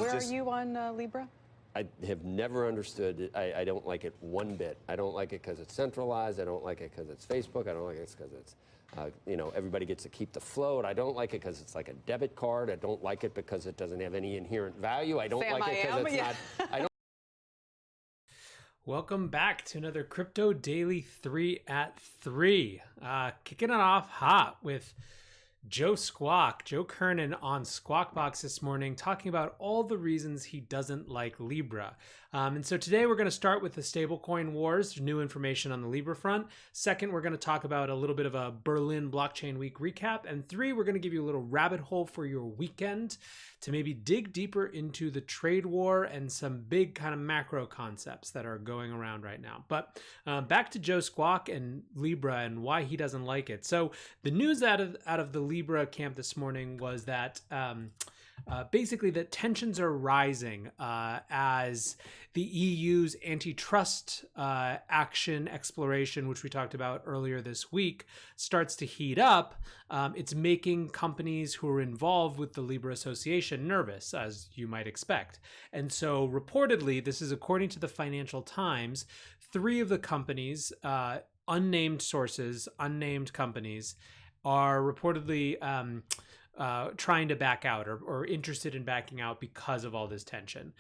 Where are you on Libra? I have never understood it. I don't like it one bit. I don't like it because it's centralized. I don't like it because it's Facebook. I don't like it because it's, everybody gets to keep the float. I don't like it because it's like a debit card. I don't like it because it doesn't have any inherent value. I don't like it because it's not. I don't. Welcome back to another Crypto Daily 3 at 3. Kicking it off hot with Joe Kernan on Squawk Box this morning, talking about all the reasons he doesn't like Libra. And so today we're going to start with the stablecoin wars, new information on the Libra front. Second, we're going to talk about a little bit of a Berlin Blockchain Week recap. And 3, we're going to give you a little rabbit hole for your weekend to maybe dig deeper into the trade war and some big kind of macro concepts that are going around right now. But back to Joe Squawk and Libra and why he doesn't like it. So the news out of the Libra camp this morning was that basically that tensions are rising as the EU's antitrust action exploration, which we talked about earlier this week, starts to heat up. It's making companies who are involved with the Libra Association nervous, as you might expect. And so reportedly, this is according to the Financial Times, 3 of the companies, unnamed sources, unnamed companies, are reportedly trying to back out or interested in backing out because of all this tension.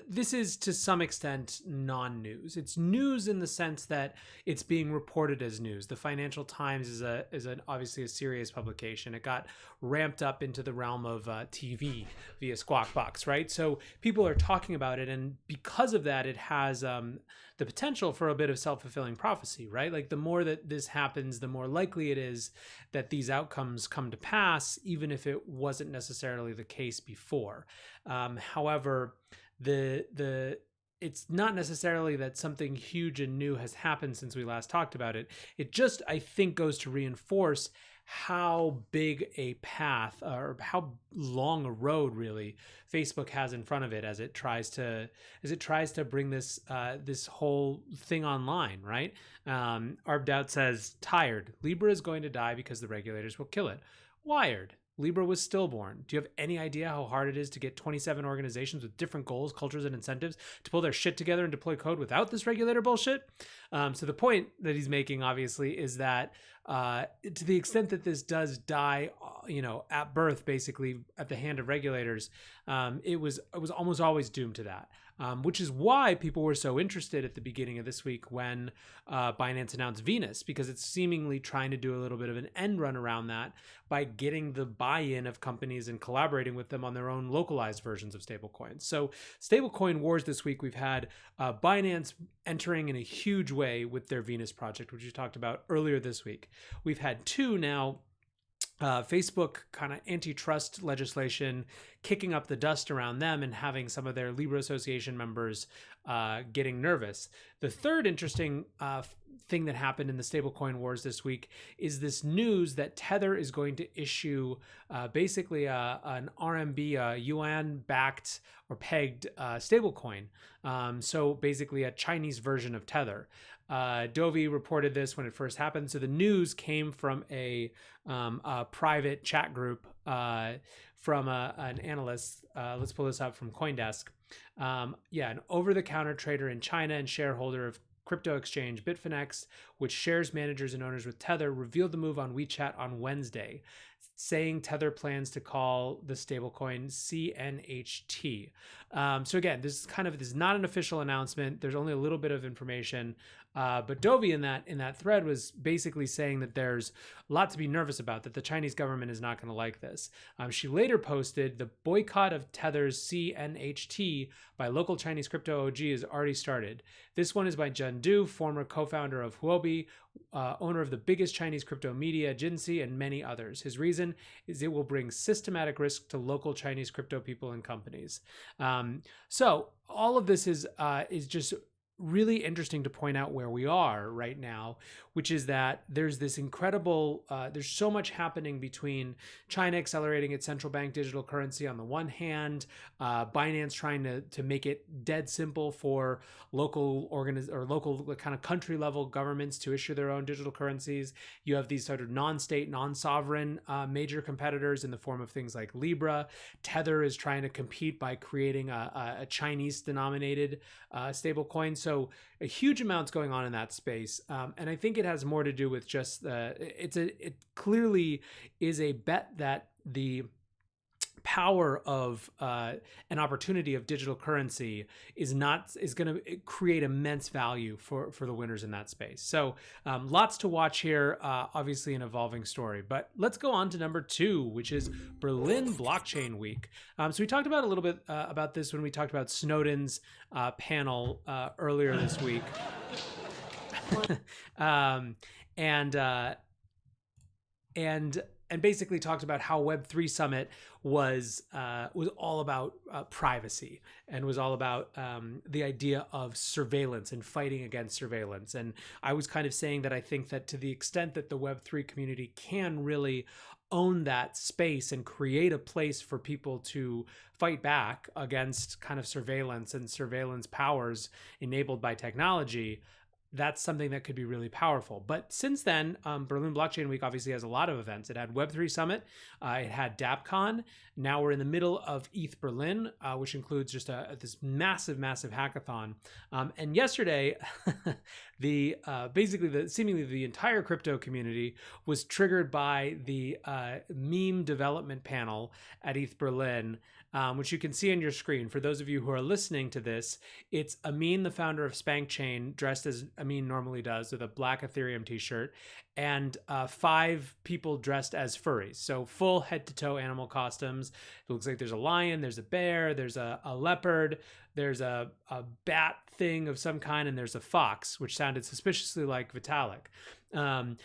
This is to some extent non-news. It's news in the sense that it's being reported as news. The Financial Times is obviously a serious publication. It got ramped up into the realm of TV via Squawk Box, right? So people are talking about it, and because of that, it has the potential for a bit of self-fulfilling prophecy, right? Like the more that this happens, the more likely it is that these outcomes come to pass, even if it wasn't necessarily the case before. However, it's not necessarily that something huge and new has happened since we last talked about it. It just, I think, goes to reinforce how big a path or how long a road really Facebook has in front of it as it tries to bring this whole thing online, right? Arbdout says, tired. Libra is going to die because the regulators will kill it. Wired. Libra was stillborn. Do you have any idea how hard it is to get 27 organizations with different goals, cultures, and incentives to pull their shit together and deploy code without this regulator bullshit? So the point that he's making, obviously, is that to the extent that this does die, at birth, basically at the hand of regulators, it was almost always doomed to that. Which is why people were so interested at the beginning of this week when Binance announced Venus, because it's seemingly trying to do a little bit of an end run around that by getting the buy-in of companies and collaborating with them on their own localized versions of stablecoins. So stablecoin wars this week, we've had Binance entering in a huge way with their Venus project, which we talked about earlier this week. We've had 2 now. Facebook kind of antitrust legislation kicking up the dust around them and having some of their Libra Association members getting nervous. The third interesting thing that happened in the stablecoin wars this week is this news that Tether is going to issue basically an RMB, yuan-backed or pegged stablecoin. So basically a Chinese version of Tether. Dovey reported this when it first happened. So the news came from a private chat group from an analyst. Let's pull this up from CoinDesk. An over-the-counter trader in China and shareholder of crypto exchange Bitfinex, which shares managers and owners with Tether, revealed the move on WeChat on Wednesday, saying Tether plans to call the stablecoin CNHT. So again, this is not an official announcement. There's only a little bit of information. But Dovey in that thread was basically saying that there's a lot to be nervous about, that the Chinese government is not going to like this. She later posted, the boycott of Tether's CNHT by local Chinese crypto OG has already started. This one is by Jen Du, former co-founder of Huobi, owner of the biggest Chinese crypto media, Jinsi, and many others. His reason is it will bring systematic risk to local Chinese crypto people and companies. So all of this is just really interesting to point out where we are right now, which is that there's this incredible, there's so much happening between China accelerating its central bank digital currency on the one hand, Binance trying to make it dead simple for local local kind of country level governments to issue their own digital currencies. You have these sort of non-state, non-sovereign major competitors in the form of things like Libra. Tether is trying to compete by creating a Chinese denominated stablecoin. So a huge amount's going on in that space, and I think it has more to do with just it clearly is a bet that the power of an opportunity of digital currency is going to create immense value for the winners in that space. So lots to watch here, obviously an evolving story. But let's go on to number 2, which is Berlin Blockchain Week. So we talked about a little bit about this when we talked about Snowden's panel earlier this week. And basically talked about how Web3 Summit was all about privacy and was all about the idea of surveillance and fighting against surveillance. And I was kind of saying that I think that to the extent that the Web3 community can really own that space and create a place for people to fight back against kind of surveillance and surveillance powers enabled by technology, that's something that could be really powerful. But since then, Berlin Blockchain Week obviously has a lot of events. It had Web3 Summit, it had DAppCon. Now we're in the middle of ETH Berlin, which includes just this massive hackathon. And yesterday, seemingly the entire crypto community was triggered by the meme development panel at ETH Berlin, which you can see on your screen. For those of you who are listening to this, it's Amin, the founder of SpankChain, dressed as Amin normally does with a black Ethereum t-shirt, and 5 people dressed as furries. So full head-to-toe animal costumes. It looks like there's a lion, there's a bear, there's a leopard, there's a bat thing of some kind, and there's a fox, which sounded suspiciously like Vitalik. And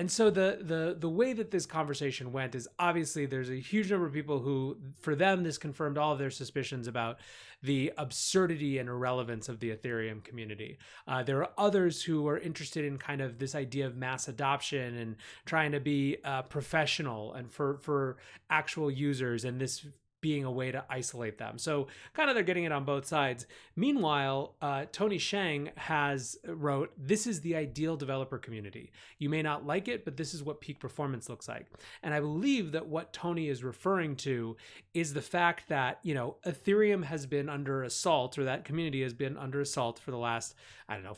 so the way that this conversation went is obviously there's a huge number of people who, for them, this confirmed all of their suspicions about the absurdity and irrelevance of the Ethereum community. There are others who are interested in kind of this idea of mass adoption and trying to be professional and for actual users, and this being a way to isolate them. So kind of they're getting it on both sides. Meanwhile, Tony Sheng wrote, "This is the ideal developer community. You may not like it, but this is what peak performance looks like." And I believe that what Tony is referring to is the fact that, Ethereum has been under assault, or that community has been under assault for the last,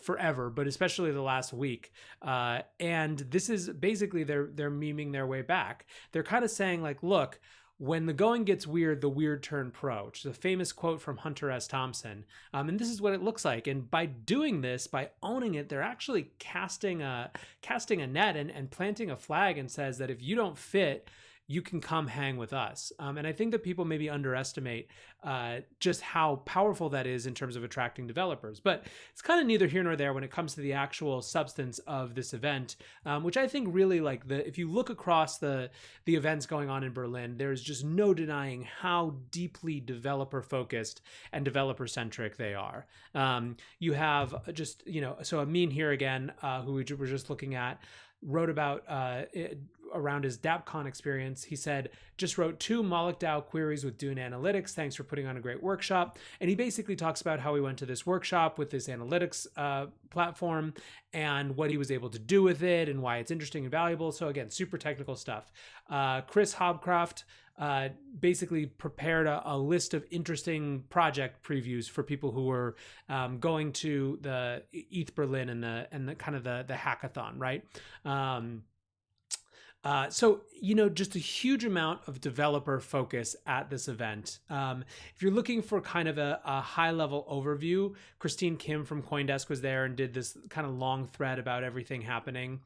forever, but especially the last week. And this is basically they're memeing their way back. They're kind of saying like, look, when the going gets weird, the weird turn pro, which is a famous quote from Hunter S. Thompson. And this is what it looks like. And by doing this, by owning it, they're actually casting a net and planting a flag and says that if you don't fit, you can come hang with us. And I think that people maybe underestimate just how powerful that is in terms of attracting developers. But it's kind of neither here nor there when it comes to the actual substance of this event, which I think really if you look across the events going on in Berlin, there's just no denying how deeply developer focused and developer centric they are. You have just, so Amin here again, who we were just looking at, wrote about around his DAppCon experience. He said, "Just wrote 2 Moloch DAO queries with Dune Analytics. Thanks for putting on a great workshop." And he basically talks about how he went to this workshop with this analytics platform and what he was able to do with it and why it's interesting and valuable. So again, super technical stuff. Chris Hobcroft basically prepared a list of interesting project previews for people who were going to the ETH Berlin and the kind of the hackathon, right? So, just a huge amount of developer focus at this event. If you're looking for kind of a high-level overview, Christine Kim from CoinDesk was there and did this kind of long thread about everything happening.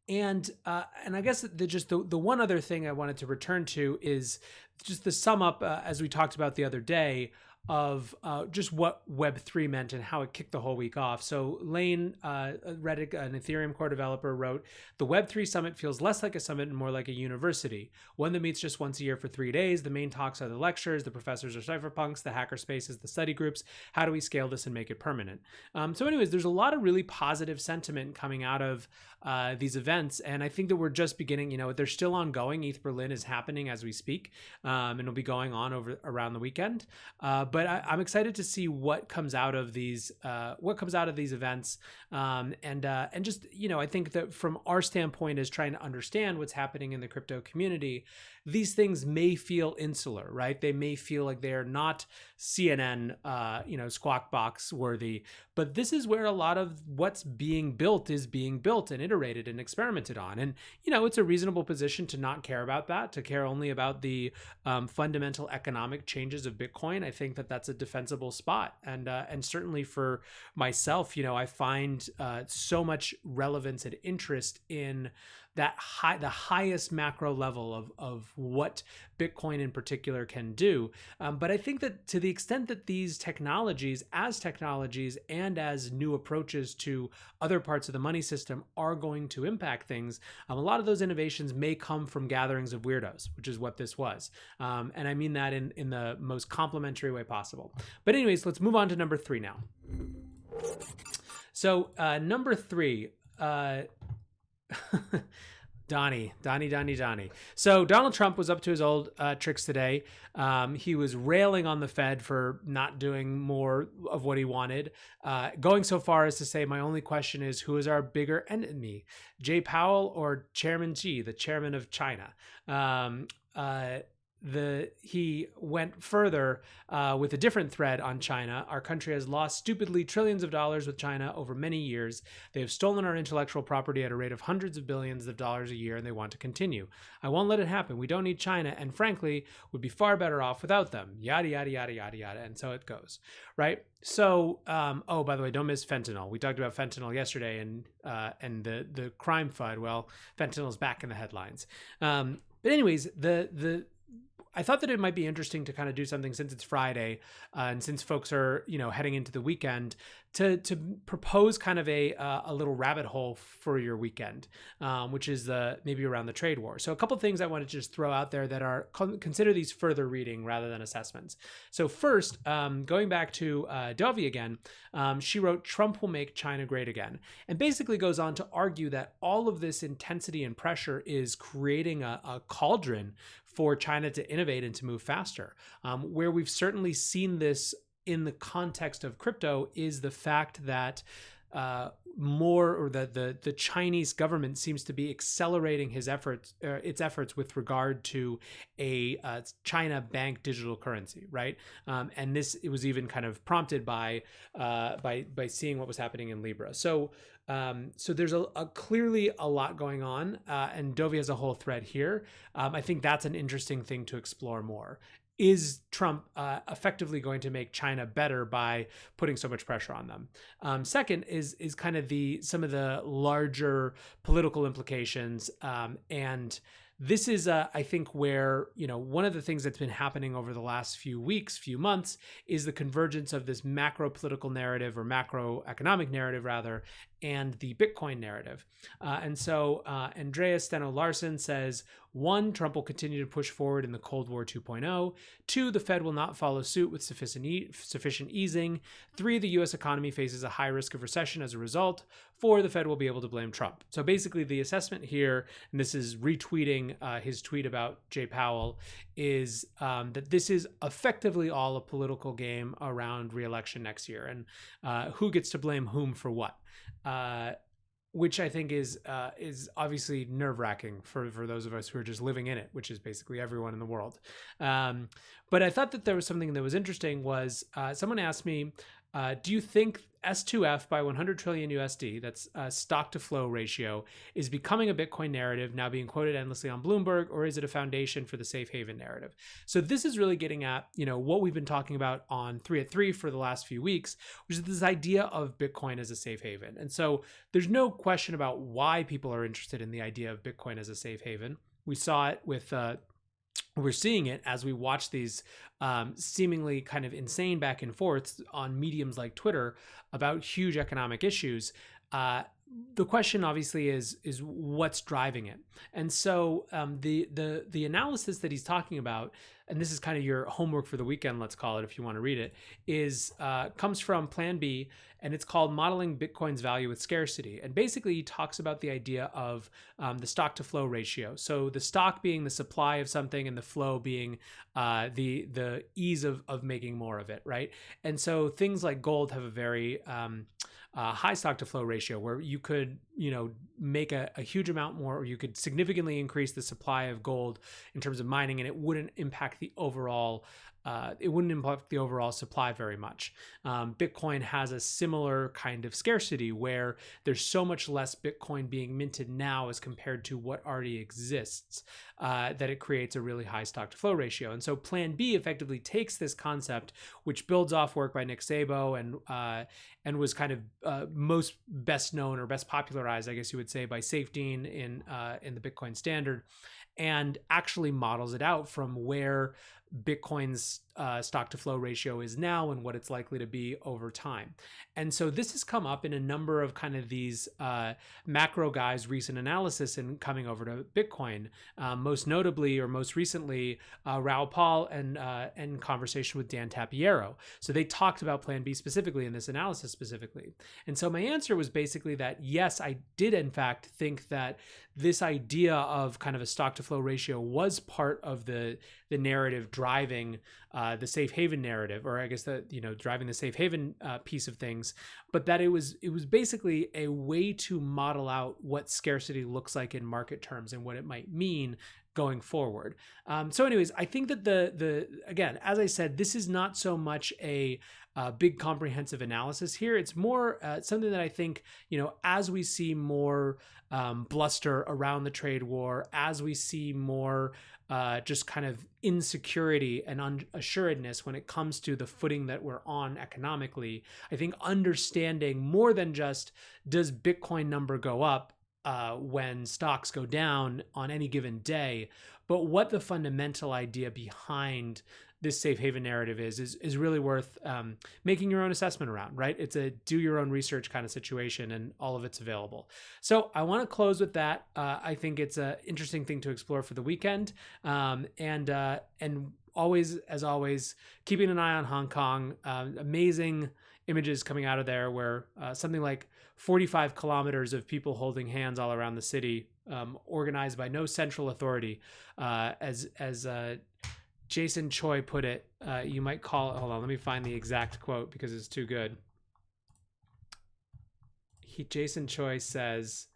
And I guess the one other thing I wanted to return to is just the sum up, as we talked about the other day, of just what Web3 meant and how it kicked the whole week off. So Lane, Reddit, an Ethereum core developer, wrote, "The Web3 summit feels less like a summit and more like a university, one that meets just once a year for 3 days. The main talks are the lectures, the professors are cypherpunks, the hacker spaces, the study groups. How do we scale this and make it permanent?" So anyways, there's a lot of really positive sentiment coming out of these events. And I think that we're just beginning, they're still ongoing. ETH Berlin is happening as we speak, and it'll be going on around the weekend. But I'm excited to see what comes out of these events. And just, I think that from our standpoint as trying to understand what's happening in the crypto community, these things may feel insular, right? They may feel like they're not CNN, squawk box worthy, but this is where a lot of what's being built is being built and iterated and experimented on. And, it's a reasonable position to not care about that, to care only about the fundamental economic changes of Bitcoin. I think that that's a defensible spot. And certainly for myself, I find so much relevance and interest in the highest macro level of what Bitcoin in particular can do. But I think that to the extent that these technologies and as new approaches to other parts of the money system are going to impact things, a lot of those innovations may come from gatherings of weirdos, which is what this was. And I mean that in the most complimentary way possible. But anyways, let's move on to number 3 now. So number 3, Donnie. So Donald Trump was up to his old tricks today. He was railing on the Fed for not doing more of what he wanted, going so far as to say, "My only question is, who is our bigger enemy, Jay Powell or Chairman Xi, the chairman of China?" He went further with a different thread on China. "Our country has lost stupidly trillions of dollars with China over many years. They have stolen our intellectual property at a rate of hundreds of billions of dollars a year, and they want to continue. I won't let it happen. We don't need China, and frankly, would be far better off without them." Yada, yada, yada, yada, yada. And so it goes, right? So, by the way, don't miss fentanyl. We talked about fentanyl yesterday and the crime FUD. Well, fentanyl's back in the headlines. But anyways, I thought that it might be interesting to kind of do something since it's Friday, and since folks are, heading into the weekend, to propose kind of a little rabbit hole for your weekend, which is maybe around the trade war. So a couple of things I want to just throw out there that are consider these further reading rather than assessments. So first, going back to Dovey again, she wrote, "Trump will make China great again," and basically goes on to argue that all of this intensity and pressure is creating a cauldron for China to innovate and to move faster. Where we've certainly seen this in the context of crypto is the fact that the Chinese government seems to be accelerating its efforts with regard to a China bank digital currency, right? And it was even kind of prompted by seeing what was happening in Libra. So there's clearly a lot going on, and Dovey has a whole thread here. I think that's an interesting thing to explore more. Is Trump effectively going to make China better by putting so much pressure on them? Second is kind of some of the larger political implications, and this is, I think, where, one of the things that's been happening over the last few months, is the convergence of this macro political narrative, or macroeconomic narrative rather, and the Bitcoin narrative. And so Andreas Steno-Larsen says, 1, Trump will continue to push forward in the Cold War 2.0. 2, the Fed will not follow suit with sufficient easing. 3, the U.S. economy faces a high risk of recession as a result. 4, the Fed will be able to blame Trump. So basically the assessment here, and this is retweeting his tweet about Jay Powell, is that this is effectively all a political game around re-election next year, and who gets to blame whom for what. Which I think is obviously nerve-wracking for those of us who are just living in it, which is basically everyone in the world. But I thought that there was something that was interesting. Was someone asked me, do you think S2F by 100 trillion USD, that's stock to flow ratio, is becoming a Bitcoin narrative now being quoted endlessly on Bloomberg, or is it a foundation for the safe haven narrative? So this is really getting at, what we've been talking about on 3 at 3 for the last few weeks, which is this idea of Bitcoin as a safe haven. And so there's no question about why people are interested in the idea of Bitcoin as a safe haven. We saw it with we're seeing it as we watch these seemingly kind of insane back and forths on mediums like Twitter about huge economic issues. The question obviously is what's driving it, and so the analysis that he's talking about, and this is kind of your homework for the weekend, let's call it, if you want to read it, is comes from Plan B, and it's called Modeling Bitcoin's Value with Scarcity. And basically, he talks about the idea of the stock to flow ratio. So the stock being the supply of something, and the flow being the ease of making more of it, right? And so things like gold have a very high stock to flow ratio, where you could, make a huge amount more, or you could significantly increase the supply of gold in terms of mining, and it wouldn't impact the overall supply very much. Bitcoin has a similar kind of scarcity, where there's so much less Bitcoin being minted now as compared to what already exists, that it creates a really high stock to flow ratio. And so Plan B effectively takes this concept, which builds off work by Nick Szabo and was kind of most best known or best popularized, I guess you would say, by Safedine in the Bitcoin Standard, and actually models it out from where Bitcoin's stock to flow ratio is now and what it's likely to be over time. And so this has come up in a number of kind of these macro guys' recent analysis and coming over to Bitcoin, most notably or most recently Raoul Pal and conversation with Dan Tapiero. So they talked about Plan B specifically in this analysis specifically. And so my answer was basically that yes, I did in fact think that this idea of kind of a stock to flow ratio was part of the narrative driving the safe haven narrative, or I guess driving the safe haven piece of things, but that it was basically a way to model out what scarcity looks like in market terms and what it might mean going forward. So anyways, I think that again, as I said, this is not so much a big comprehensive analysis here. It's more something that I think, as we see more bluster around the trade war, as we see more just kind of insecurity and unassuredness when it comes to the footing that we're on economically, I think understanding more than just does Bitcoin number go up when stocks go down on any given day, but what the fundamental idea behind this safe haven narrative is really worth making your own assessment around, right? It's a do your own research kind of situation, and all of it's available. So I want to close with that. I think it's an interesting thing to explore for the weekend, and always, as always, keeping an eye on Hong Kong. Amazing images coming out of there, where something like 45 kilometers of people holding hands all around the city, organized by no central authority, as Jason Choi put it. You might call it, hold on, let me find the exact quote because it's too good. Jason Choi says,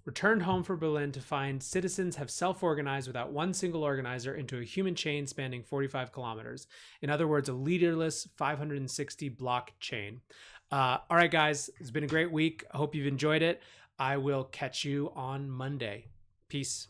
returned home from Berlin to find citizens have self-organized without one single organizer into a human chain spanning 45 kilometers. In other words, a leaderless 560 block chain. All right, guys, it's been a great week. I hope you've enjoyed it. I will catch you on Monday. Peace.